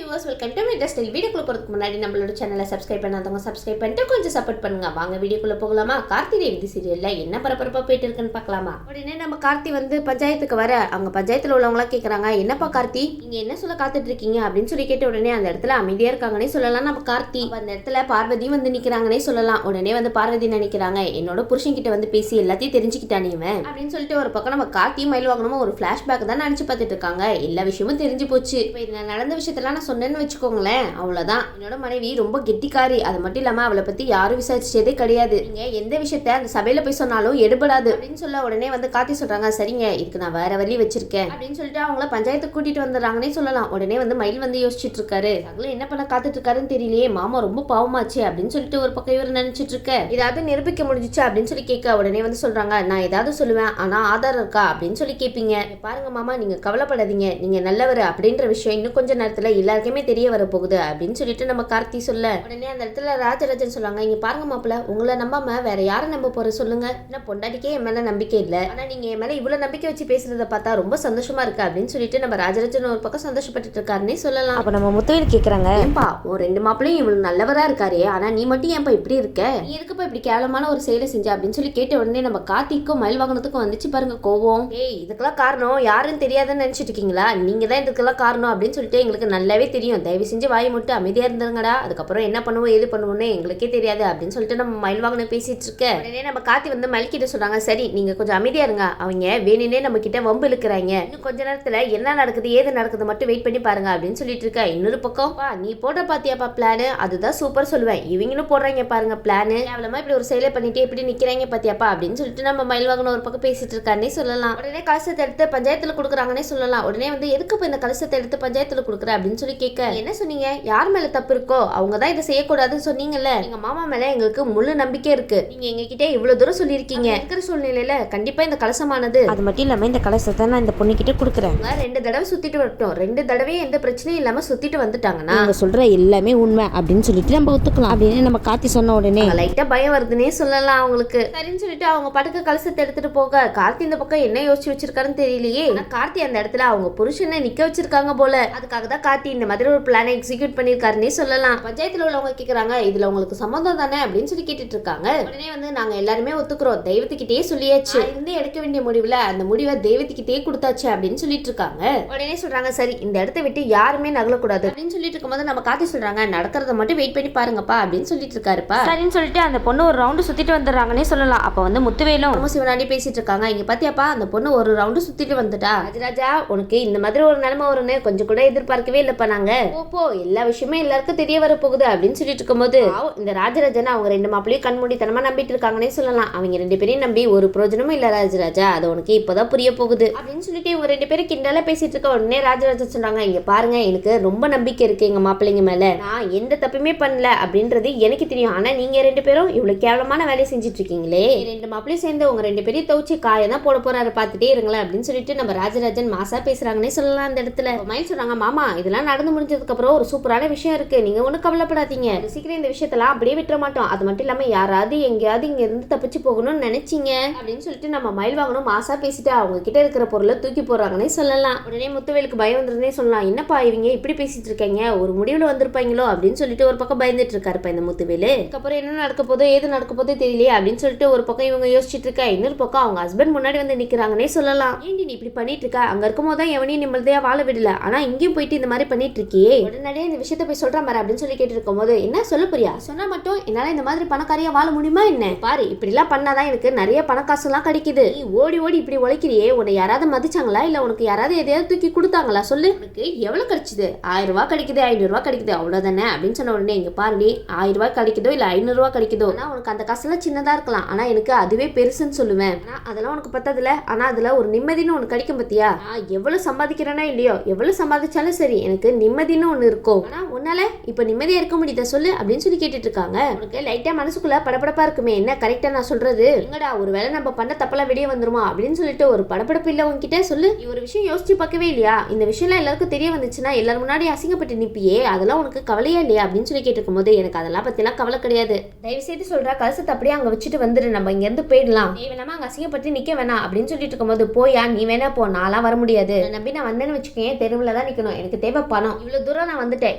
Viewers welcome to my style. வீடியோக்குள்ள போறதுக்கு முன்னாடி நம்மளோட சேனலை சப்ஸ்கிரைப் பண்ணாதவங்க சப்ஸ்கிரைப் பண்ணிட்டு கொஞ்சம் சப்போர்ட் பண்ணுங்க. வாங்க வீடியோக்குள்ள போகலாமா? கார்த்தி ரேவதி சீரியல்ல என்ன பரபரப்பா போயிட்டு இருக்குன்னு பார்க்கலாமா? உடனே நம்ம கார்த்தி வந்து பஞ்சாயத்துக்கு வர அவங்க பஞ்சாயத்துல உள்ளவங்களா கேக்குறாங்க, என்னப்பா கார்த்தி நீங்க என்ன சொல்ல காத்துட்டு இருக்கீங்க அப்படின்னு சொல்லி கேட்ட உடனே அந்த இடத்துல அமைதியா இருக்காங்கன்னே சொல்லலாம். நம்ம கார்த்தி அந்த இடத்துல பார்வதி வந்து நிக்கிறாங்கன்னே சொல்லலாம். உடனே வந்து பார்வதி நினைக்கிறாங்க, என்னோட புருஷன் கிட்ட வந்து பேசி எல்லாத்தையும் தெரிஞ்சுக்கிட்டானே இவன் அப்படின்னு சொல்லிட்டு ஒரு பக்கம் நம்ம கார்த்தி மயில் வாங்கணுமா ஒரு பிளாஷ்பேக் தான் நினைச்சு பார்த்துட்டு இருக்காங்க. எல்லா விஷயமும் தெரிஞ்சு போச்சு. இப்ப இதுல நடந்த விஷயத்தெல்லாம் நான் சொன்னேன்னு வச்சுக்கோங்களேன், அவ்வளவுதான். என்னோட மனைவி ரொம்ப கெட்டிக்காரி. அது மட்டும் இல்லாம அவளை பத்தி யாரும் விசாரிச்சதே கிடையாது. நீங்க எந்த விஷயத்த அந்த சபையில போய் சொன்னாலும் எடுபடாது அப்படின்னு சொல்ல உடனே வந்து கார்த்தி சொல்றாங்க, சரிங்க இதுக்கு நான் வேற வழி வச்சிருக்கேன் அப்படின்னு சொல்லிட்டு அவங்கள பஞ்சாயத்துக்கு கூட்டிட்டு வந்துடுறாங்கன்னே சொல்லலாம். உடனே வந்து மயில் வந்து யோசிச்சுட்டு இருக்காரு, அகல என்ன பண்ண காத்துட்டு இருக்காருன்னு தெரியலையே, மாமா ரொம்ப பாவமாச்சு அப்படின்னு சொல்லிட்டு ஒரு பக்கம் இவர் நினைச்சிட்டு இருக்க. ஏதாவது நிரூபிக்க முடிஞ்சிச்சு அப்படின்னு சொல்லி கேட்க உடனே வந்து சொல்றாங்க, நான் ஏதாவது சொல்லுவேன் ஆனா ஆதாரம் இருக்கா அப்படின்னு சொல்லி கேட்பீங்க. பாருங்க மாமா, நீங்க கவலைப்படாதீங்க, நீங்க நல்லவர் அப்படின்ற விஷயம் இன்னும் கொஞ்ச நேரத்துல எல்லாருக்குமே தெரிய வர போகுது அப்படின்னு சொல்லிட்டு நம்ம கார்த்தி சொல்ல உடனே அந்த இடத்துல ராஜராஜன் சொல்றாங்க, இங்க பாருங்க மாப்பிள்ள, உங்களை நம்பாம வேற யாரை நம்ப போற சொல்லுங்க. என்ன பொண்டாட்டிக்கே என் மேல நம்பிக்கை இல்ல, ஆனா நீங்க என் மேல இவ்வளவு நம்பிக்கை வச்சு பேசுறத பார்த்தா ரொம்ப சந்தோஷமா இருக்கு அப்படின்னு சொல்லிட்டு நம்ம ராஜராஜன் ஒரு பக்கம் சந்தோஷப்பட்டு இருக்காருன்னே சொல்லலாம். அப்ப நம்ம முத்துவேல் கேக்குறாங்க, ஏன்பா ஒரு ரெண்டு மாப்பிளையும் இவ்வளவு நல்லவரா இருக்காரு, ஆனா நீ மட்டும் ஏன்பா இப்படி இருக்க, நீ எதுக்குப்பா இப்படி கேவலமான ஒரு செயலை செஞ்ச அப்படின்னு சொல்லி கேட்ட உடனே நம்ம கார்த்திக்கும் மயில் வாகனத்துக்கும் வந்துச்சு பாருங்க கோவம். ஏய் இதுக்கெல்லாம் காரணம் யாருன்னு தெரியாதுன்னு நினைச்சிட்டு இருக்கீங்களா, நீங்க தான் இதுக்கெல்லாம் காரணம் அப்படின்னு சொல்லிட்டு எங்களுக்கு நல்லாவே தெரியும், தயவு செஞ்சு வாய் மட்டும் அமைதியா இருந்துருங்கடா, அதுக்கப்புறம் என்ன பண்ணுவோம் ஏது பண்ணுவோம்னு எங்களுக்கே தெரியாது அப்படின்னு சொல்லிட்டு நம்ம மயில் வாகனம் பேசிட்டு இருக்க உடனே நம்ம கார்த்தி வந்து மயில் கிட்ட சொல்றாங்க, சரி நீங்க கொஞ்சம் அமைதியா இருங்க, அவங்க வேணுனே நம்ம கிட்ட வம்பு இழுக்கிறாங்க, இன்னும் கொஞ்ச நேரத்துல என்ன நடக்குது ஏது நடக்குது மட்டும் வெயிட் பண்ணி பாருங்க அப்படின்னு சொல்லிட்டு இருக்க. இன்னொரு பக்கம் நீ போடுற பாத்தியாப்பா பிளான், அதுதான் சூப்பர் சொல்லுவேன், இவங்களும் போடுறாங்க பாருங்க பிளான், கேவலமா இப்படி ஒரு செயலை பண்ணிட்டு இப்படி நிக்கிறாங்க பாத்தியாப்பா அப்படின்னு சொல்லிட்டு நம்ம மயில் வாகனம் ஒரு பக்கம் பேசிட்டு இருக்காருன்னே சொல்லலாம். உடனே கலசத்தை எடுத்து பஞ்சாயத்துல கொடுக்குறாங்கன்னே சொல்லலாம். உடனே வந்து எதுக்கு இப்ப இந்த கலசத்தை எடுத்து பஞ்சாயத்துல கொடுக்குற அப்படின்னு சொல்லி கேட்க, என்ன சொன்னீங்க, யார் மேல தப்பு இருக்கோ அவங்க தான் இதை செய்யக்கூடாதுன்னு சொன்னீங்கல்ல, எங்க மாமா மேல எங்களுக்கு முழு நம்பிக்கை இருக்கு, நீங்க எங்க கிட்ட இவ்வளவு தூரம் சொல்லியிருக்கீங்க, இருக்கிற சூழ்நிலையில கண்டிப்பா இந்த கலசமானது, அது மட்டும் இல்லாம இந்த கலசத்தை நான் இந்த பொண்ணு கிட்ட கொடுக்குறேன், 2 தடவை சுத்திட்டு வரட்டும், 2 தடவையும் எந்த பிரச்சனையும் இல்லாம சுத்திட்டு வந்துட்டாங்கன்னா அவங்க சொல்ற எல்லாமே உண்மை அப்படின்னு சொல்லிட்டு நம்ம ஒத்துக்கலாம் அப்படின்னு நம்ம கார்த்தி சொன்ன உடனே லைட்டா பயம் வருதுன்னே சொல்லலாம் அவங்களுக்கு. சரின்னு சொல்லிட்டு அவங்க படுக்க கலசத்தை எடுத்துட்டு போக கார்த்தி இந்த பக்கம் என்ன யோசிச்சு வச்சிருக்காருன்னு தெரியலையே. கார்த்தி அந்த இடத்துல அவங்க புருஷனை நிக்க வச்சிருக்காங்க போல, அதுக்காக தான் கார்த்தி இந்த மாதிரி ஒரு பிளானை எக்ஸிக்யூட் பண்ணிருக்காருன்னே சொல்லலாம். பஞ்சாயத்துல உள்ளவங்க கேக்குறாங்க, இதுல உங்களுக்கு சம்மந்தம் தானே அப்படின்னு சொல்லி கேட்டுட்டு இருக்காங்க. உடனே வந்து நாங்க எல்லாருமே ஒத்துக்கிறோம், தெய்வத்துக்கிட்டே சொல்லியாச்சு, இருந்து எடுக்க வேண்டிய முடிவுல அந்த முடிவை தெய்வத்துக்கிட்டே கொடுத்தாச்சு அப்படின்னு சொல்லிட்டு இருக்காங்க. உடனே சொல்றாங்க, சரி இந்த இடத்த விட்டு யாருமே நகலக்கூடாது அப்படின்னு சொல்லிட்டு இருக்கும்போது நம்ம கார்த்தி சொல்றாங்க, நடக்கிறத மட்டும் வெயிட் பண்ணி பாருங்கப்பா அப்படின்னு சொல்லிட்டு இருக்காருப்பா. சரின்னு சொல்லிட்டு அந்த பொண்ணு ஒரு ரவுண்டு சுத்திட்டு வந்துடுறாங்கன்னே சொல்லலாம். அப்ப வந்து முத்துவேலும் சிவனாண்டி பேசிட்டு இருக்காங்க, இங்க பாத்தியாப்பா அந்த பொண்ணு ஒரு ரவுண்டு சுத்திட்டு வந்துட்டா, ராஜராஜா உனக்கு இந்த மாதிரி ஒரு நிலைமை வரும்னு கொஞ்சம் கூட எதிர்பார்க்கவே இல்லப்பா, நாங்க போ எல்லா விஷயமே எல்லாருக்கும் தெரிய வர போகுது அப்படின்னு சொல்லிட்டு இருக்கும்போது இந்த ராஜராஜன் அவங்க 2 மாப்பிளையும் கண்மூடித்தனமா நம்பிட்டு இருக்காங்கன்னே சொல்லலாம். அவங்க 2 பேரையும் நம்பி ஒரு பிரயோஜனமும் இல்ல ராஜராஜா, அது உனக்கு இப்பதான் புரிய போகுது அப்படின்னு சொல்லிட்டு இவங்க 2 பேரும் கிண்டலா பேசிட்டு இருக்க உடனே ராஜராஜன் சொல்றாங்க, இங்க பாருங்க எனக்கு ரொம்ப நம்பிக்கை இருக்கு எங்க மாப்பிள்ளைங்க மேல, நான் எந்த தப்புமே பண்ணல அப்படின்றது எனக்கு தெரியும், ஆனா நீங்க 2 பேரும் இவ்வளவு கேவலமான வேலையை செஞ்சுட்டு இருக்கீங்களே, 2 மாப்பிளையும் சேர்ந்து உங்க 2 பேரையும் தவிச்சு காயதான் போட போறாரு பாத்துட்டே இருங்களேன் அப்படின்னு சொல்லிட்டு நம்ம ராஜராஜன் மாசா பேசுறாங்கன்னே சொல்லலாம். அந்த இடத்துல மயில் சொல்றாங்க, மாமா இதெல்லாம் நடந்து முடிஞ்சதுக்கு அப்புறம் ஒரு சூப்பரான விஷயம் இருக்கு, நீங்க ஒன்னும் கவலைப்படாதீங்க, சீக்கிரம் இந்த விஷயத்தெல்லாம் அப்படியே விட்டுற மாட்டோம், அது மட்டும் இல்லாம யாராவது எங்கேயாவது இங்க இருந்து தப்பிச்சு போகணும்னு நினைச்சீங்க அப்படின்னு சொல்லிட்டு நம்ம மயில் வாங்கணும் மாசா பேசிட்டு அவங்க கிட்ட இருக்கிற பொருளை தூக்கி போறாங்கன்னே சொல்லலாம். உடனே முத்துவேலுக்கு பயம் வந்துருந்தே சொல்லலாம், என்னப்பா இவங்க இப்படி பேசிட்டு இருக்காங்க, ஒரு முடிவுல வந்திருப்பாங்களோ அப்படின்னு சொல்லிட்டு ஒரு பக்கம் பயந்துட்டு இருக்காருப்பா இந்த முத்துவேலு. அதுக்கப்புறம் என்ன நடக்க போதோ ஏது நடக்க போதோ தெரியலையே அப்படின்னு சொல்லிட்டு ஒரு பக்கம் இவங்க யோசிச்சுட்டு இருக்கா. இன்னொரு பக்கம் அவங்க ஹஸ்பண்ட் முன்னாடி வந்து நிக்கிறாங்கன்னே சொல்லலாம். ஏண்டி நீ இப்படி பண்ணிட்டு இருக்க, அங்க இருக்கும் போதுதான் எவனையும் நிம்மதியா வாழ விடல, ஆனா இங்கேயும் போயிட்டு இந்த மாதிரி பண்ணிட்டு இருக்கியே, உடனடியே இந்த விஷயத்த போய் சொல்ற மாதிரி அப்படின்னு சொல்லி கேட்டு இருக்கும் போது, என்ன சொல்ல போறியா, சொன்னா மட்டும் என்னால இந்த மாதிரி பணக்காரியா வாழ முடியுமா என்ன, பாரு இப்படி எல்லாம் பண்ணாதான் எனக்கு நிறைய பணக்காசு எல்லாம் கிடைக்குது, நீ ஓடி ஓடி இப்படி உழைக்கிறியே, உன்னை யாராவது மதிச்சாங்களா இல்ல உனக்கு யாராவது எதையாவது தூக்கி கொடுத்தாங்களா சொல்லு, உனக்கு எவ்வளவு கிடைச்சது, 1000 ரூபாய் கிடைக்குது 500 ரூபாய் கிடைக்குது அவ்வளவுதானே அப்படின்னு சொன்ன உடனே, இங்க பாருடி 1000 ரூபாய் கிடைக்குதோ இல்ல 500 ரூபாய் கிடைக்குதோ, ஆனா உனக்கு அந்த காசு எல்லாம் சின்னதா இருக்கலாம், ஆனா எனக்கு அதுவே பெருசுன்னு சொல்லுவேன், ஆனா அதெல்லாம் உனக்கு பத்ததுல, ஆனா அதுல ஒரு நிம்மதினு ஒண்ணு கிடைக்கும் பத்தியா, நான் எவ்வளவு சம்பாதிக்கிறேன்னா இல்லையோ எவ்வளவு சம்பாதிச்சாலும் சரி எனக்கு நிம்மதினு ஒண்ணு இருக்கும், ஆனா உன்னால இப்ப நிம்மதியா இருக்க முடியுதா சொல்லு அப்படின்னு சொல்லி கேட்டுட்டு இருக்காங்க. உனக்கு லைட்டா மனசுக்குள்ள படபடப்பா இருக்குமே, என்ன கரெக்டா நான் சொல்றது, எங்கடா ஒருவேளை நம்ம பண்ண தப்பெல்லாம் வெளியே வந்துருமா அப்படின்னு சொல்லிட்டு ஒரு படபடப்பு இல்ல உங்ககிட்ட சொல்லு, நீ ஒரு விஷயம் யோசிச்சு பார்க்கவே இல்லையா, இந்த விஷயம்லாம் எல்லாருக்கும் தெரிய வந்துச்சுன்னா எல்லாரும் முன்னாடி அசிங்கப்பட்டு நிப்பியே, அதெல்லாம் உனக்கு கவலையா இல்லையா அப்படின்னு சொல்லி கேட்டுருக்கும் போது, எனக்கு அதெல்லாம் பத்திலாம் கவலை கிடையாது, தயவு செய்து சொல்றா கலசத்தை அப்படியே அங்க வச்சுட்டு வந்துரு, நம்ம இங்க இருந்து போயிடலாம், நீ வேணாமா அங்க அசிங்கப்பட்டு நிக்க வேணாம் அப்படின்னு சொல்லிட்டு இருக்கும்போது, போயா நீ வேணா போ, நான்லாம் வர முடியாது, நம்பி நான் வந்தேன்னு வச்சுக்கேன் தெருவில் தான் நிக்கணும், எனக்கு தேவை பணம், இவ்வளவு தூரம் நான் வந்துட்டேன்,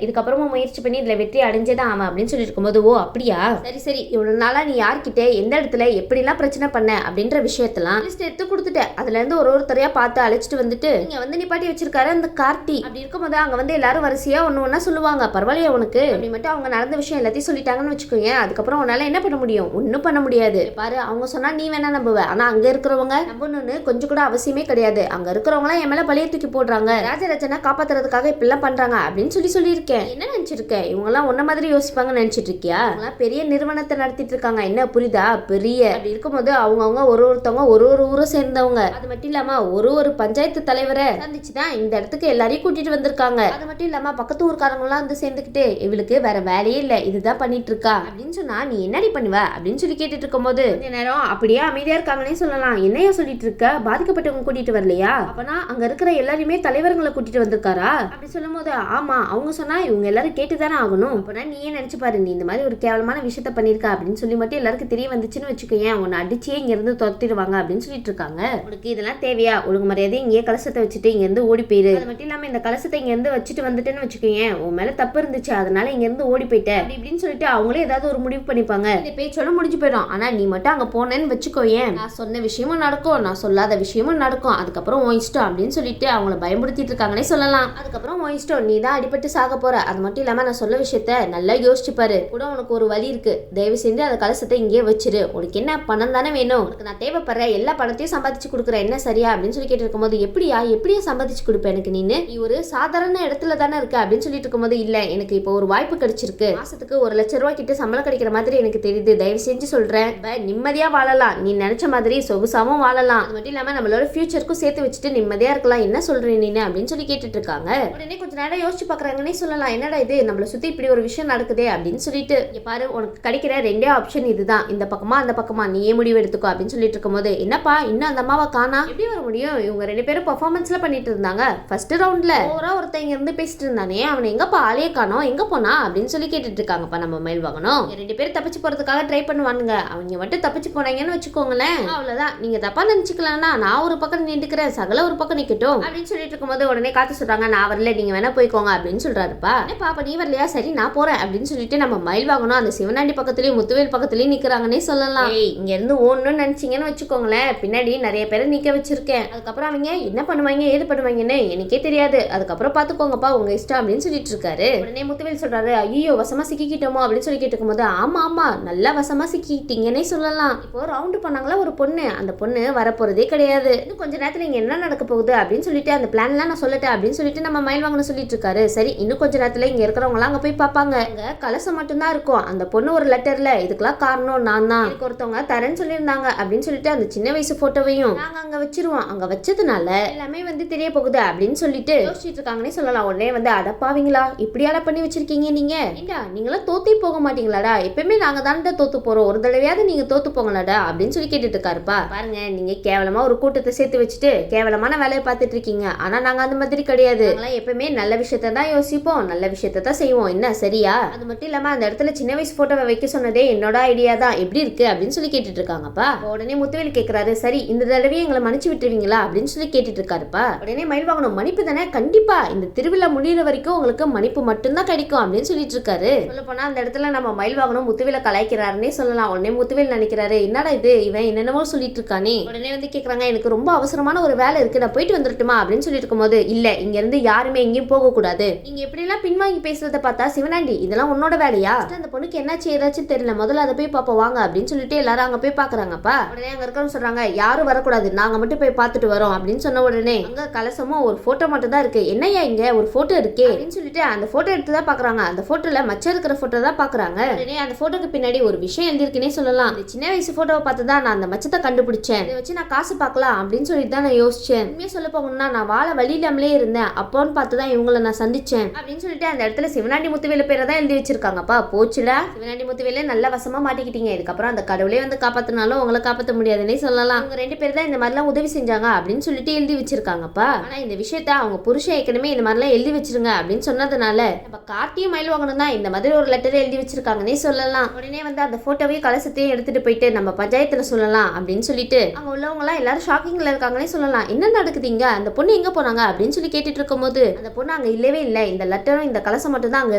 இதுக்கப்புறமும் முயற்சி பண்ணி இதுல வெற்றி அடைஞ்சதான் ஆமா அப்படின்னு சொல்லிட்டு இருக்கும்போது, ஓ அப்படியா, சரி சரி, இவ்வளவு நாளா நீ யார்கிட்ட எந்த இடத்துல எப்படிலாம் பிரச்சனை பண்ண அப்படின்ற விஷயத்தெல்லாம் லிஸ்ட் எடுத்து கொடுத்துட்டேன். அதுல இருந்து ஒருத்தரையா பார்த்து அழைச்சிட்டு வந்துட்டு நீங்க வந்து நிப்பாட்டி வச்சிருக்காரு அந்த கார்த்தி. அப்படி இருக்கும்போது அங்க வந்து எல்லாரும் வரிசையா ஒண்ணு ஒன்னா சொல்லுவாங்க, பரவாயில்லையா உனக்கு அப்படி மட்டும் அவங்க நடந்த விஷயம் எல்லாத்தையும் சொல்லிட்டாங்கன்னு வச்சுக்கோங்க. அதுக்கப்புறம் உன்னால என்ன பண்ண முடியும், ஒன்னும் பண்ண முடியாது. பாரு அவங்க சொன்னா நீ வேணா நம்புவ, ஆனா அங்க இருக்கிறவங்க நம்பணும்னு கொஞ்சம் கூட அவசியமே கிடையாது. அங்க இருக்கிறவங்க என் மேல பழைய தூக்கி போடுறாங்க, ராஜராஜனை காப்பாத்துறதுக்காக இப்படிலாம் பண்றாங்க அப்படின்னு சொல்லியிருக்கேன். என்ன நினைச்சிருக்க, இவங்க எல்லாம் உன்ன மாதிரி யோசிப்பாங்கன்னு நினைச்சிட்டு இருக்கியா? பெரிய நிறுவனத்தை நடத்திட்டு இருக்காங்க, என்ன புரியுதா, பெரிய. அப்படி இருக்கும்போது அவங்கவுங்க ஒருத்தவங்க ஒரு ஊரை சேர்ந்தவங்க. அது மட்டும் இல்லாம ஒரு பஞ்சாயத்து தலைவரை சந்திச்சுதான் இந்த இடத்துக்கு எல்லாரையும் கூட்டிட்டு வந்திருக்காங்க. அது மட்டும் இல்லாம பக்கத்து ஊர்க்காரங்க எல்லாம் வந்து சேர்ந்துக்கிட்டு இவளுக்கு வேற வேலையே இல்ல, இதுதான் பண்ணிட்டு இருக்கா அப்படின்னு சொன்னா நீ என்னடி பண்ணுவ அப்படின்னு சொல்லி கேட்டுட்டு இருக்கும்போது கொஞ்ச நேரம் அப்படியே அமைதியா இருக்காங்கன்னே சொல்லலாம். என்னையா சொல்லிட்டு இருக்க, பாதிக்கப்பட்டவங்க கூட்டிட்டு வரலையா, அப்பனா அங்க இருக்கிற எல்லாருமே தலைவர்களை கூட்டிட்டு வந்திருக்காரா அப்படி சொல்லும் போது, ஆமா அவங்க சொன்னா இவங்க எல்லாரும் கேட்டுதானே ஆகணும். அப்பனா நீயே நினைச்சு பாரு, நீ இந்த மாதிரி ஒரு கேவலமான விஷயத்த பண்ணிருக்க அப்படின்னு சொல்லி மட்டும் எல்லாருக்கும் தெரிய வந்துச்சுன்னு வச்சுக்கோங்க, உன்னை அடிச்சே இங்க இருந்து துரத்திடுவாங்க அப்படின்னு சொல்லிட்டு இருக்காங்க. உனக்கு இதெல்லாம் தேவையா, ஒழுங்கு மரியாதை இங்கே கலசத்தை வச்சுட்டு இங்க இருந்து ஓடி போயிரு. அது மட்டும் இல்லாம இந்த கலசத்தை இங்க இருந்து வச்சுட்டு வந்துட்டேன்னு வச்சுக்கோங்க, உன் மேல தப்பு இருந்துச்சு அதனால இங்க இருந்து ஓடி போயிட்ட அப்படி இப்படின்னு சொல்லிட்டு அவங்களே ஏதாவது ஒரு முடிவு பண்ணிப்பாங்க. இந்த பேச்சோட முடிஞ்சு போயிடும். ஆனா நீ மட்டும் அங்க போனேன்னு வச்சுக்கோயேன், நான் சொன்ன விஷயமும் நடக்கும், நான் சொல்லாத விஷயமும் நடக்கும், அதுக்கப்புறம் உன் இஷ்டம் அப்படின்னு சொல்லிட்டு அவங்கள பயன்படுத்திட்டு இருக்காங்கன்னே சொல்லலாம். அதுக்கப்புறம் உன் இஷ்டம், நீ தான் அடிபட்டு சாக போற. அது மட்டும் இல்லாம நான் சொல்ல விஷயத்த நல்லா யோசிச்சு பாரு, கூட உனக்கு ஒரு வழி இருக்கு, தயவு செஞ்சு அந்த கலசத்தை இங்கே வச்சிரு. உனக்கு என்ன பணம் தானே வேணும், உனக்கு நான் தேவைப்படுற எல்லா பணத்தையும் சம்பாதிச்சு கொடுக்குறேன், என்ன சரியா அப்படின்னு சொல்லி கேட்டு இருக்கும்போது, எப்படியா சம்பாதிச்சு கொடுப்பேன் எனக்கு, நீ ஒரு சாதாரண இடத்துல தானே இருக்க அப்படின்னு சொல்லிட்டு இருக்கும்போது, இல்ல எனக்கு இப்போ ஒரு வாய்ப்பு கிடைச்சிருக்கு, மாசத்துக்கு 1,00,000 கிட்ட சம்பளம் கிடைக்கிற மாதிரி எனக்கு தெரியுது, தயவு செஞ்சு சொல்றேன், நிம்மதியா வாழலாம், நீ நினைச்ச மாதிரி சொகுசாவும் வாழலாம், அது மட்டும் இல்லாம நம்மளோட ஃபியூச்சருக்கும் சேர்த்து வச்சுட்டு நிம்மதியா இருக்கலாம், என்ன சொல்றேன் நீ அப்படின்னு சொல்லி கேட்டுட்டு இருக்காங்க. உடனே கொஞ்ச நேரம் யோசிச்சு பாக்குறாங்கன்னே சொல்லலாம், என்னடா இது நம்மள சுத்தி இப்படி ஒரு விஷயம் நடக்குதே அப்படின்னு சொல்லிட்டு, பாரு உனக்கு கிடைக்கிற ரெண்டே ஆப்ஷன் இதுதான், இந்த பக்கமா அந்த பக்கமா நீயே முடிவு எடுத்துக்கோ அப்படின்னு சொல்லிட்டு இருக்கும்போது, என்னப்பா இன்னும் அந்த அம்மாவை காணா, எப்படி வர முடியும், இவங்க 2 பேரும் பெர்ஃபார்மன்ஸ்ல பண்ணிட்டு இருந்தாங்க, ஃபர்ஸ்ட் ரவுண்ட்ல ஒருத்தன் இங்க இருந்து பேசிட்டு இருந்தானே அவனை எங்கப்பா ஆளையே காணோம், எங்க போனா அப்படின்னு சொல்லி கேட்டுட்டு இருக்காங்கப்பா நம்ம மயில் வாங்கணும். 2 பேரும் தப்பிச்சு போறதுக்காக ட்ரை பண்ணுவானுங்க, அவங்க மட்டும் தப்பிச்சு போனாங்கன்னு வச்சுக்கோங்களேன், அவ்வளவுதான், நீங்க தப்பா நினைச்சுக்கலாம்னா நான் ஒரு பக்கம் நின்றுக்கிறேன், சகல ஒரு பக்கம் நிக்கட்டும் அப்படின்னு சொல்லிட்டு இருக்கும்போது உடனே காத்து சொல்றாங்க, நான் வரல நீங்க வேணா போய்க்கோங்க அப்படின்னு சொல்றாருப்பா. பாப்பா நீ வரலையா, சரி நான் போறேன் அப்படின்னு சொல்லிட்டு நம்ம மயில் வாங்கணும் அந்த சிவனாண்டி பக்கத்துலயும் முத்துவேல் பக்கத்துலயும் நிக்கிறாங்கன்னே சொல்லலாம். இங்க இருந்து ஓடணும்னு நினைச்சீங்கன்னு வச்சுக்கோங்களேன், பின்னாடி நிறைய பேரை நிக்க வச்சிருக்கேன், அதுக்கப்புறம் அவங்க என்ன பண்ணுவாங்க ஏது பண்ணுவாங்கன்னு எனக்கே தெரியாது, அதுக்கப்புறம் பாத்துக்கோங்கப்பா உங்க இஷ்டம் அப்படின்னு சொல்லிட்டு இருக்காரு. உடனே முத்துவேல் சொல்றாரு, ஐயோ வசமா சிக்கிக்கிட்டோமோ அப்படின்னு சொல்லி கேட்டுக்கும் போது, ஆமா ஆமா நல்லா வசமா சிக்கிட்டீங்கன்னே சொல்லலாம். இப்போ ரவுண்டு பண்ணாங்களா ஒரு பொண்ணு, அந்த பொண்ணு வரப்போறதே கிடையாது, இன்னும் கொஞ்ச நேரத்துல இங்க என்ன நடக்க போகுது அப்படின்னு சொல்லிட்டு அந்த பிளான் எல்லாம் நான் சொல்லட்டேன் அப்படின்னு சொல்லிட்டு நம்ம மயில் வாங்கணும் சொல்லிட்டு இருக்காரு. சரி இன்னும் கொஞ்ச நேரத்துல இங்க இருக்கிறவங்க எல்லாம் அங்க போய் பாப்பாங்க, அங்க கலசம் மட்டும்தான் இருக்கும், அந்த பொண்ணு ஒரு லெட்டர்ல இதுக்கெல்லாம் காரணம் நான் தான், ஒருத்தவங்க தரேன்னு சொல்லியிருந்தாங்க அப்படின்னு சொல்லிட்டு அந்த சின்ன வயசு போட்டோவையும் நாங்க அங்க வச்சிருவோம், அங்க வச்சதுனால எல்லாமே வந்து தெரிய போகுது அப்படின்னு சொல்லிட்டு யோசிச்சுட்டு இருக்காங்கன்னே சொல்லலாம். உடனே வந்து அடப்பாவீங்களா இப்படியால பண்ணி வச்சிருக்கீங்க நீங்க, ஏண்டா நீங்களாம் தோத்தே போக மாட்டீங்களாடா, எப்பயுமே நாங்க தானே தோத்து போறோம், ஒரு தடவையாவது நீங்க தோத்து போங்களாடா அப்படின்னு சொல்லி கேட்டுட்டு இருக்காருப்பா. பாருங்க நீங்க கேவலமா ஒரு கூட்டத்தை சேர்த்து வச்சுட்டு கேவலமான வேலையை பார்த்துட்டு இருக்கீங்க, ஆனா நாங்க அந்த மாதிரி கிடையாது, எப்பயுமே நல்ல விஷயத்த தான் யோசிப்போம், நல்ல விஷயத்த தான் செய்வோம், என்ன சரியா, அது மட்டும் இல்லாம அந்த இடத்துல சின்ன வயசு போட்டோவை வைக்க சொன்னதே என்னோட ஐடியா தான், எப்படி இருக்கு அப்படின்னு சொல்லி கேட்டுட்டு இருக்காங்கப்பா. உடனே முத்துவேல் கேட்கிறாரு, சரி இந்த தடவையே எங்களை மன்னிச்சு விட்டுருவீங்களா அப்படின்னு சொல்லி கேட்டுட்டு இருக்காருப்பா. உடனே மயில் வாங்கணும், மன்னிப்பு தானே, கண்டிப்பா இந்த திருவிழா முடிகிற வரைக்கும் உங்களுக்கு மன்னிப்பு மட்டும்தான் கிடைக்கும் அப்படின்னு சொல்லிட்டு இருக்காரு. சொல்ல போனா அந்த இடத்துல நம்ம மயில் வாங்கணும் முத்துவேல கலாய்க்கிறாருன்னே சொல்லலாம். உடனே முத்துவேல் நினைக்கிறாரு, என்னடா இது இவன் என்னென்னவோ சொல்லிட்டு இருக்கானே. உடனே வந்து கேக்குறாங்க, எனக்கு ரொம்ப அவசரமான ஒரு வேலை இருக்கு, நான் போயிட்டு வந்துட்டுமா அப்படின்னு சொல்லிட்டு இருக்கும்போது, இல்ல இங்க இருந்து யாருமே எங்கேயும் போக கூடாது, நீங்க எப்படி எல்லாம் பின்வாங்கி பேசுறத பார்த்தா சிவனாண்டி இதெல்லாம் உன்னோட வேலையா, அந்த பொண்ணுக்கு என்னாச்சு ஏதாச்சும் தெரியல, முதல்ல அதை போய் பாப்பா வாங்க அப்படின்னு சொல்லிட்டு எல்லாரும் அங்க போய் பாக்குறாங்கப்பா. உடனே அங்க இருக்கவங்க சொல்றாங்க, யாரும் வரக்கூடாது, நாங்க மட்டும் போய் பார்த்துட்டு வரோம் அப்படின்னு சொன்ன உடனே அங்க கலசமும் ஒரு போட்டோ மட்டும் தான் இருக்கு, என்னையா இங்க ஒரு போட்டோ இருக்கே அப்படின்னு சொல்லிட்டு அந்த போட்டோ எடுத்து தான் பாக்குறாங்க. அந்த போட்டோல மச்சம் இருக்கிற போட்டோ தான் பாக்குறாங்க. உடனே அந்த போட்டோக்கு பின்னாடி ஒரு விஷயம் எழுதிருக்குன்னே சொல்லலாம். இந்த சின்ன வயசு போட்டோவை பார்த்து தான் நான் அந்த மச்சத்தை கண்டுபிடிச்சேன், இதை வச்சு நான் காசு பார்க்கலாம் அப்படின்னு சொல்லிட்டு தான் நான் யோசிச்சேன், உண்மையா சொல்ல போகணும்னா நான் வாழ வழியிலாமலே இருந்தேன், அப்போன்னு பார்த்து தான் இவங்களை நான் சந்திச்சேன் அப்படின்னு சொல்லிட்டு அந்த இடத்துல சிவனாண்டி முத்துவேல பேரை தான் எழுதி வச்சிருக்காங்கப்பா. போச்சுடா சிவனாண்டி முத்துவேல நல்ல வசமா மாட்டிக்கிட்டீங்க, இதுக்கப்புறம் அந்த கடவுளே வந்து காப்பாத்தினாலும் உங்களை காப்பாற்ற முடியாதுன்னே சொல்லலாம், அவங்க 2 பேர் தான் இந்த மாதிரிலாம் உதவி செஞ்சாங்க அப்படின்னு சொல்லிட்டு எழுதி வச்சிருக்காங்கப்பா. ஆனா இந்த விஷயத்த அவங்க புருஷன் ஏற்கனவே இந்த மாதிரிலாம் எழுதி வச்சிருங்க அப்படின்னு சொன்னதுனால நம்ம கார்த்தியும் மயில் வாங்கணும் தான் இந்த மாதிரி ஒரு லெட்டர் எழுதி வச்சிருக்காங்கன்னே சொல்லலாம். உடனே வந்து அந்த போட்டோவையும் கலசத்தையும் எடுத்துட்டு போயிட்டு நம்ம பஞ்சாயத்துல சொல்லலாம் அப்படின்னு சொல்லிட்டு அங்க உள்ளவங்க எல்லாம் எல்லாரும் ஷாக்கிங்ல இருக்காங்கன்னே சொல்லலாம். என்ன நடக்குதுங்க, அந்த பொண்ணு எங்க போனாங்க அப்படின்னு சொல்லி கேட்டுட்டு இருக்கும்போது அந்த பொண்ணு அங்க இல்லவே இல்லை, இந்த லெட்டரும் இந்த கலசம் மட்டும் தான் அங்க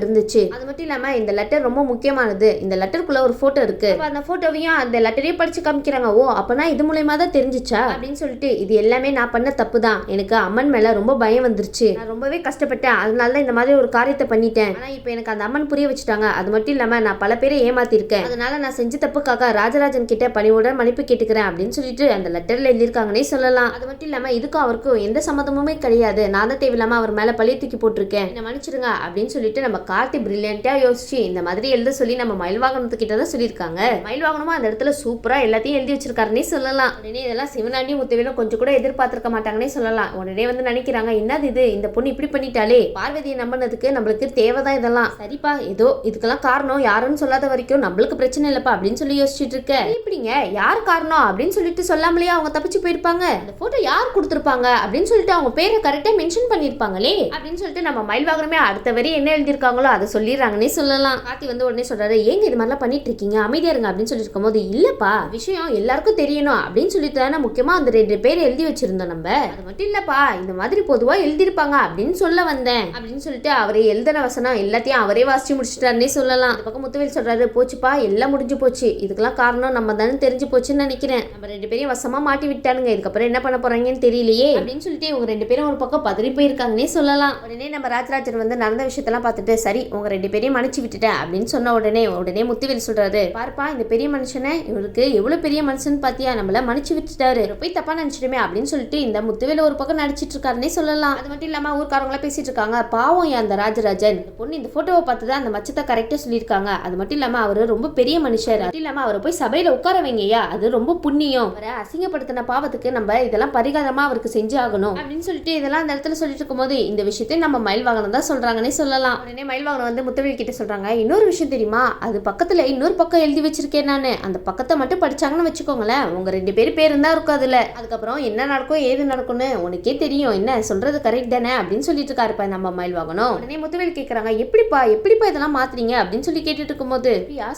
இருந்துச்சு. அது மட்டும் இல்லாம இந்த லெட்டர் ரொம்ப முக்கியமானது, இந்த லெட்டருக்குள்ள ஒரு போட்டோ இருக்கு, அந்த போட்டோவையும் அந்த லெட்டரையும் படிச்சு காமிக்கிறாங்க. ஓ அப்பனா இது மூலமா தான் தெரிஞ்சிச்சா அப்படின்னு சொல்லிட்டு, இது எல்லாமே நான் பண்ண தப்பு தான், எனக்கு அம்மன் மேல ரொம்ப பயம் வந்துருச்சு, நான் ரொம்பவே கஷ்டப்பட்டேன், அதனால தான் இந்த மாதிரி ஒரு காரியத்தை பண்ணிட்டேன். ஆனா இப்போ எனக்கு அந்த அம்மன் புரிய வச்சுட்டாங்க. அது மட்டும் இல்லாம நான் பல பேரை ஏமாத்திருக்கேன், அதனால நான் செஞ்ச தப்புக்காக ராஜராஜன் கிட்ட பணிவுடன் மன்னிப்பு கேட்டுக்கிறேன் அப்படின்னு சொல்லிட்டு அந்த லெட்டர்ல எழுதியிருக்காங்கன்னே சொல்லலாம். அது மட்டும் இல்லாம இதுக்கும் அவருக்கும் எந்த சம்மந்தமுமே கிடையாது, நான் தான் தேவையில்லாம அவர் மேல பழிய தூக்கி போட்டிருக்கேன், என்ன மன்னிச்சிடுங்க அப்படின்னு சொல்லிட்டு நம்ம கார்த்தி பிரில்லியண்டா யோசிச்சு இந்த மாதிரி எழுத சொல்லி நம்ம மயில்வாகனத்துக்கிட்ட தான் சொல்லியிருக்காங்க. மயில்வாகனமும் அந்த இடத்துல சூப்பரா எல்லாத்தையும் எழுதி வச்சிருக்காருன்னே சொல்லலாம். உடனே இதெல்லாம் சிவனாண்டியும் முத்துவேலும் கொஞ்சம் கூட எதிர்பார்த்திருக்க மாட்டாங்கன்னே சொல்லலாம். உடனே வந்து நினைக்கிறாங்க, என்னது இது, இந்த பொண்ணு இப்படி பண்ணிட்டாலே, பார்வதியை நம்பினதுக்கு நம்மளுக்கு தேவைதான் இதெல்லாம், சரிப்பா ஏதோ இதுக்கெல்லாம் காரணம் யாருன்னு சொல்லாத வரைக்கும் நம்மளுக்கு பிரச்சனை இல்லப்பா அப்படின்னு சொல்லி யோசிச்சுட்டு இருக்க. இப்படிங்க யார் காரணம் அப்படின்னு சொல்லிட்டு சொல்லாமலேயே அவங்க தப்பிச்சு போயிருப்பாங்க, அந்த போட்டோ யார் கொடுத்துருப்பாங்க அப்படின்னு சொல்லிட்டு அவங்க பேரை கரெக்டா மென்ஷன் பண்ணிருப்பாங்களே அப்படின்னு சொல்லிட்டு நம்ம மயில்வாகனமே அடுத்த வரி என்ன எழுதிருக்காங்களோ அதை சொல்லிடுறாங்கன்னே சொல்லலாம். கார்த்தி வந்து உடனே சொல்றாரு, ஏங்க இது மாதிரிலாம் பண்ணிட்டு இருக்கீங்க, அமைதியா இருங்க அப்படின்னு சொல்லிட்டு இருக்கும் போது, இல்லப்பா விஷயம் எல்லாருக்கும் தெரியணும் அப்படின்னு சொல்லிட்டு தானே முக்கியமா அந்த 2 பேர் எழுதி வச்சிருந்தோம் நம்ம, அது மட்டும் இல்லப்பா இந்த மாதிரி பொதுவா எழுதிருப்பாங்க அப்படின்னு சொல்ல வந்தேன் அப்படின்னு சொல்லிட்டு அவரே எழுதின வசனம் எல்லாத்தையும் அவரே வாசிச்சு முடிச்சிட்டாருன்னே சொல்லலாம். இந்த பக்கம் முத்துவேல் சொல்றாரு, போச்சுப்பா எல்லாம் முடிஞ்சு போச்சு, இதுக்கெல்லாம் காரணம் நம்ம தானே தெரிஞ்சு போச்சுன்னு நினைக்கிறேன், நம்ம 2 பேரையும் வசமா மாட்டி விட்டானுங்க, இதுக்கப்புறம் என்ன பண்ண போறாங்கன்னு தெரியலையே அப்படின்னு சொல்லிட்டு இவங்க 2 பேரும் ஒரு பக்கம் பதறி போயிருக்காங்கன்னே சொல்லலாம். உடனே நம்ம ராஜராஜன் வந்து நடந்த விஷயத்தெல்லாம் பார்த்துட்டு, சரி உங்க 2 பேரையும் மன்னிச்சு விட்டுட்டேன் அப்படின்னு சொன்ன உடனே முத்துவேல் சொல்றாரு, பார்ப்பா இந்த பெரிய மனுஷனை, இவருக்கு எவ்வளவு பெரிய மனுஷன் பாத்தியா, நம்மள மன்னிச்சு விட்டுட்டாரு, போய் தப்பா நினைச்சிடுமே அப்படின்னு சொல்லிட்டு இந்த முத்துவேல் ஒரு பக்கம் நடிச்சிட்டு இருக்காருன்னே சொல்லலாம். அது மட்டும் இல்லாம ஊர்க்காரங்களா பேசிட்டு இருக்காங்க, பாவம் அந்த ராஜராஜன், இந்த பொண்ணு இந்த போட்டோவை பார்த்து தான் அந்த மச்சத்தை கரெக்டா சொல்லியிருக்காங்க, அது மட்டும் இல்லாம அவரு ரொம்ப பெரிய மனுஷர், அது இல்லாம அவரை போய் சபையில உட்கார வைங்கய்யா, அது ரொம்ப புண்ணியம், அவரை அசிங்கப்படுத்தின பாவத்துக்கு நம்ம இதெல்லாம் பரிகாரமா அவருக்கு செஞ்சு ஆகணும் அப்படின்னு சொல்லிட்டு இதெல்லாம் அந்த இடத்துல சொல்லிட்டு இருக்கும் போது இந்த விஷயத்தை நம்ம மயில்வாகனம் தான் சொல்றாங்கன்னே சொல்லலாம். உடனே மயில்வாகனம் வந்து முத்துவேல் கிட்ட சொல்றாங்க, இன்னொரு விஷயம் தெரியுமா, அது பக்கத்துல இன்னொரு பக்கம் எழுதி வச்சிருக்கேன் நானு, அந்த பக்கத்தை மட்டும் படிச்சாங்கன்னு வச்சுக்கோங்களேன், உங்க 2 பேரும் பேரும் தான் இருக்கும் அதுல, அதுக்கப்புறம் என்ன நடக்கும் ஏது நடக்கும்னு உனக்கே தெரியும், என்ன சொல்றது கரெக்ட் தானே அப்படின்னு சொல்லிட்டு இருக்காருப்பா நம்ம மயில்வாகனம். உடனே முத்துவேல் கேட்கறாங்க, எப்படிப்பா இதெல்லாம் மாத்துறீங்க அப்படின்னு சொல்லி கேட்டுட்டு இருக்கும்போது,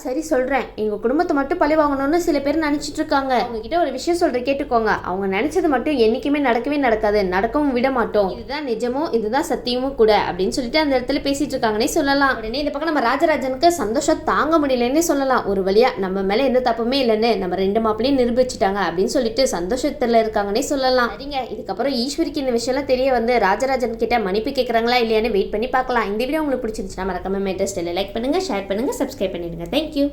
சரி சொல்றேன், எங்க குடும்பத்தை மட்டும் பழி வாங்கணும்னு சில பேர் நினைச்சிட்டு இருக்காங்க, அவங்க கிட்ட ஒரு விஷயம் சொல்றேன் கேட்டுக்கோங்க, அவங்க நினைச்சது மட்டும் என்னைக்குமே நடக்கவே நடக்காது, நடக்கவும் விட மாட்டோம், இதுதான் நிஜமும் இதுதான் சத்தியமும் கூட அப்படின்னு சொல்லிட்டு அந்த இடத்துல பேசிட்டு இருக்காங்கன்னே சொல்லலாம். உடனே இந்த பக்கம் நம்ம ராஜராஜனுக்கு சந்தோஷம் தாங்க முடியலன்னே சொல்லலாம், ஒரு வழியா நம்ம மேல எந்த தப்புமே இல்லைன்னு நம்ம 2 மாப்பிளையும் நிரூபிச்சுட்டாங்க அப்படின்னு சொல்லிட்டு சந்தோஷத்துல இருக்காங்கன்னே சொல்லலாம். சரிங்க, இதுக்கப்புறம் ஈஸ்வரிக்கு இந்த விஷயம்லாம் தெரிய வந்து ராஜராஜன் கிட்ட மன்னிப்பு கேட்கறாங்களா இல்லையான்னு வெயிட் பண்ணி பார்க்கலாம். இந்த வீடியோ உங்களுக்கு பிடிச்சிருந்துச்சுன்னா மறக்காம லைக் பண்ணுங்க, ஷேர் பண்ணுங்க, சப்ஸ்கிரைப் பண்ணிடுங்க. தேங்க்யூ.